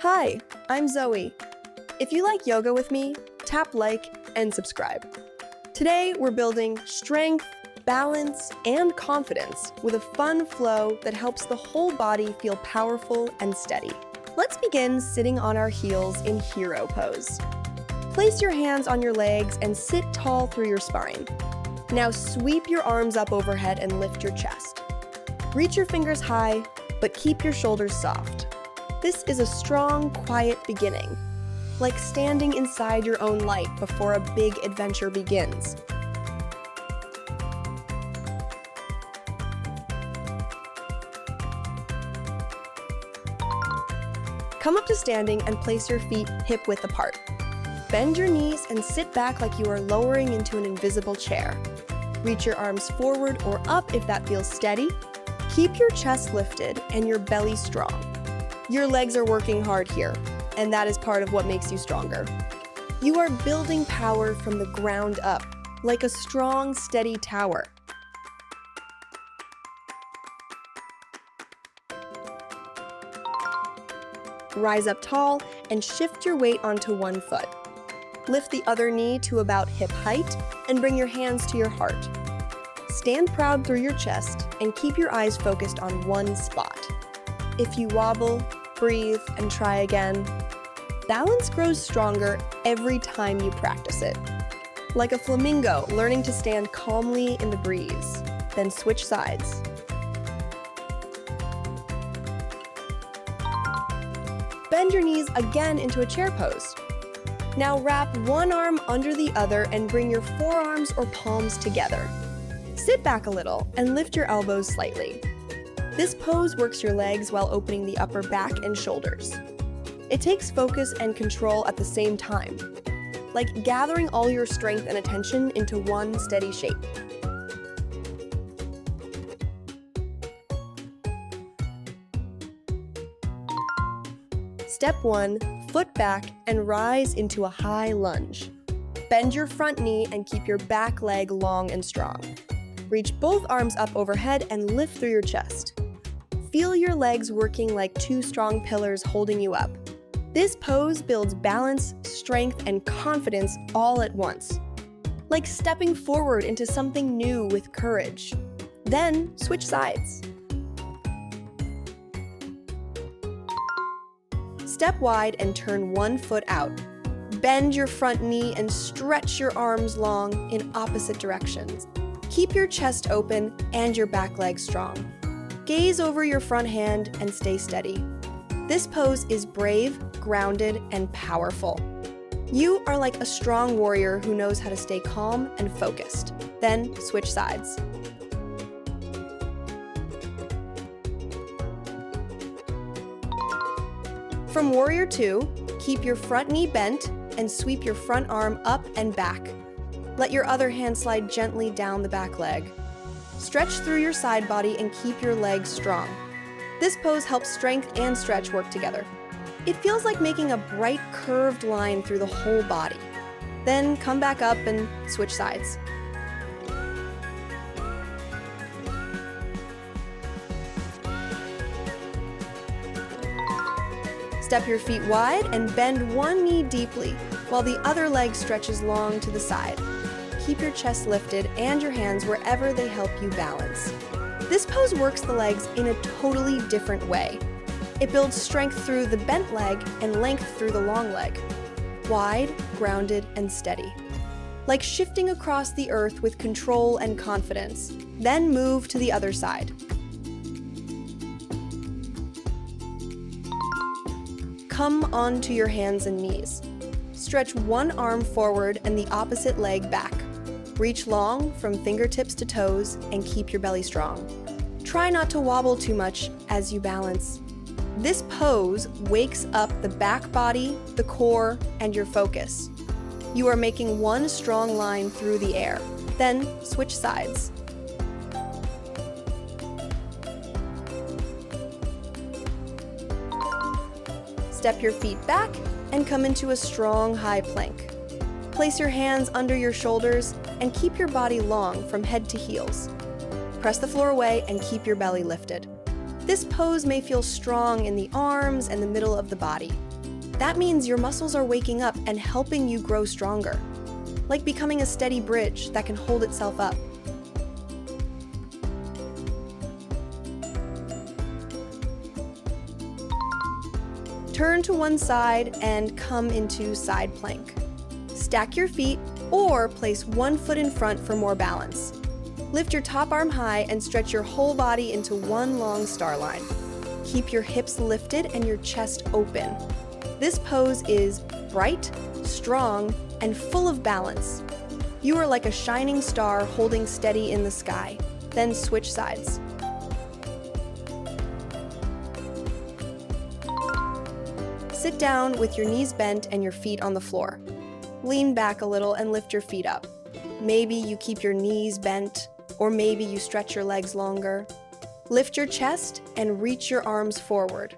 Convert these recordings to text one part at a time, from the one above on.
Hi, I'm Zoey. If you like yoga with me, tap like and subscribe. Today we're building strength, balance, and confidence with a fun flow that helps the whole body feel powerful and steady. Let's begin sitting on our heels in hero pose. Place your hands on your legs and sit tall through your spine. Now sweep your arms up overhead and lift your chest. Reach your fingers high, but keep your shoulders soft. This is a strong, quiet beginning, like standing inside your own light before a big adventure begins. Come up to standing and place your feet hip-width apart. Bend your knees and sit back like you are lowering into an invisible chair. Reach your arms forward or up if that feels steady. Keep your chest lifted and your belly strong. Your legs are working hard here, and that is part of what makes you stronger. You are building power from the ground up, like a strong, steady tower. Rise up tall and shift your weight onto one foot. Lift the other knee to about hip height and bring your hands to your heart. Stand proud through your chest and keep your eyes focused on one spot. If you wobble, breathe, and try again. Balance grows stronger every time you practice it. Like a flamingo learning to stand calmly in the breeze, then switch sides. Bend your knees again into a chair pose. Now wrap one arm under the other and bring your forearms or palms together. Sit back a little and lift your elbows slightly. This pose works your legs while opening the upper back and shoulders. It takes focus and control at the same time, like gathering all your strength and attention into one steady shape. Step 1, foot back and rise into a high lunge. Bend your front knee and keep your back leg long and strong. Reach both arms up overhead and lift through your chest. Feel your legs working like two strong pillars holding you up. This pose builds balance, strength, and confidence all at once. Like stepping forward into something new with courage. Then switch sides. Step wide and turn one foot out. Bend your front knee and stretch your arms long in opposite directions. Keep your chest open and your back leg strong. Gaze over your front hand and stay steady. This pose is brave, grounded, and powerful. You are like a strong warrior who knows how to stay calm and focused. Then switch sides. From Warrior 2, keep your front knee bent and sweep your front arm up and back. Let your other hand slide gently down the back leg. Stretch through your side body and keep your legs strong. This pose helps strength and stretch work together. It feels like making a bright curved line through the whole body. Then come back up and switch sides. Step your feet wide and bend one knee deeply while the other leg stretches long to the side. Keep your chest lifted and your hands wherever they help you balance. This pose works the legs in a totally different way. It builds strength through the bent leg and length through the long leg. Wide, grounded, and steady. Like shifting across the earth with control and confidence. Then move to the other side. Come onto your hands and knees. Stretch one arm forward and the opposite leg back. Reach long from fingertips to toes and keep your belly strong. Try not to wobble too much as you balance. This pose wakes up the back body, the core, and your focus. You are making one strong line through the air. Then switch sides. Step your feet back and come into a strong high plank. Place your hands under your shoulders and keep your body long from head to heels. Press the floor away and keep your belly lifted. This pose may feel strong in the arms and the middle of the body. That means your muscles are waking up and helping you grow stronger, like becoming a steady bridge that can hold itself up. Turn to one side and come into side plank. Stack your feet or place one foot in front for more balance. Lift your top arm high and stretch your whole body into one long star line. Keep your hips lifted and your chest open. This pose is bright, strong, and full of balance. You are like a shining star holding steady in the sky. Then switch sides. Sit down with your knees bent and your feet on the floor. Lean back a little and lift your feet up. Maybe you keep your knees bent, or maybe you stretch your legs longer. Lift your chest and reach your arms forward.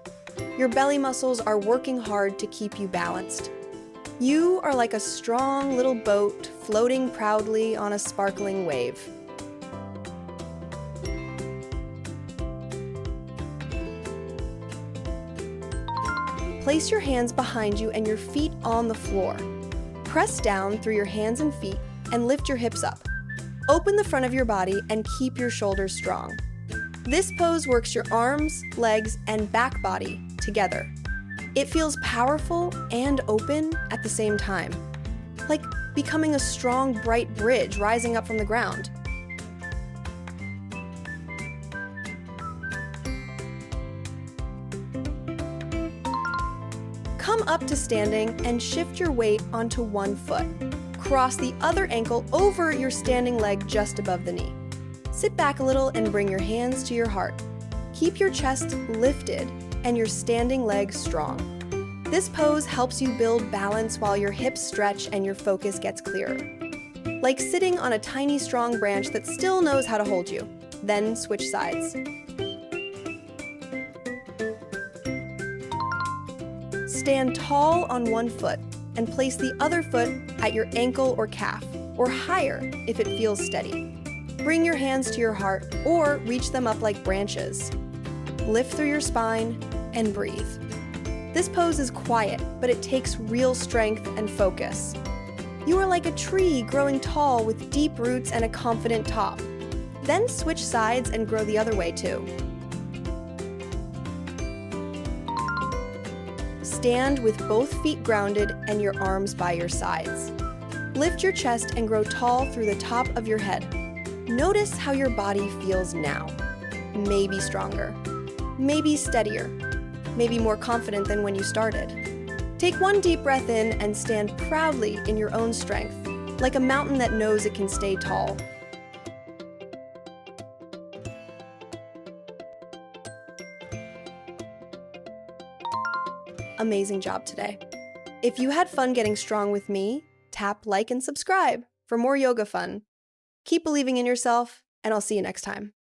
Your belly muscles are working hard to keep you balanced. You are like a strong little boat floating proudly on a sparkling wave. Place your hands behind you and your feet on the floor. Press down through your hands and feet and lift your hips up. Open the front of your body and keep your shoulders strong. This pose works your arms, legs, and back body together. It feels powerful and open at the same time, like becoming a strong, bright bridge rising up from the ground. Come up to standing and shift your weight onto one foot. Cross the other ankle over your standing leg just above the knee. Sit back a little and bring your hands to your heart. Keep your chest lifted and your standing legs strong. This pose helps you build balance while your hips stretch and your focus gets clearer. Like sitting on a tiny, strong branch that still knows how to hold you. Then switch sides. Stand tall on one foot and place the other foot at your ankle or calf, or higher if it feels steady. Bring your hands to your heart or reach them up like branches. Lift through your spine and breathe. This pose is quiet, but it takes real strength and focus. You are like a tree growing tall with deep roots and a confident top. Then switch sides and grow the other way too. Stand with both feet grounded and your arms by your sides. Lift your chest and grow tall through the top of your head. Notice how your body feels now. Maybe stronger, maybe steadier, maybe more confident than when you started. Take one deep breath in and stand proudly in your own strength, like a mountain that knows it can stay tall. Amazing job today. If you had fun getting strong with me, tap like and subscribe for more yoga fun. Keep believing in yourself, and I'll see you next time.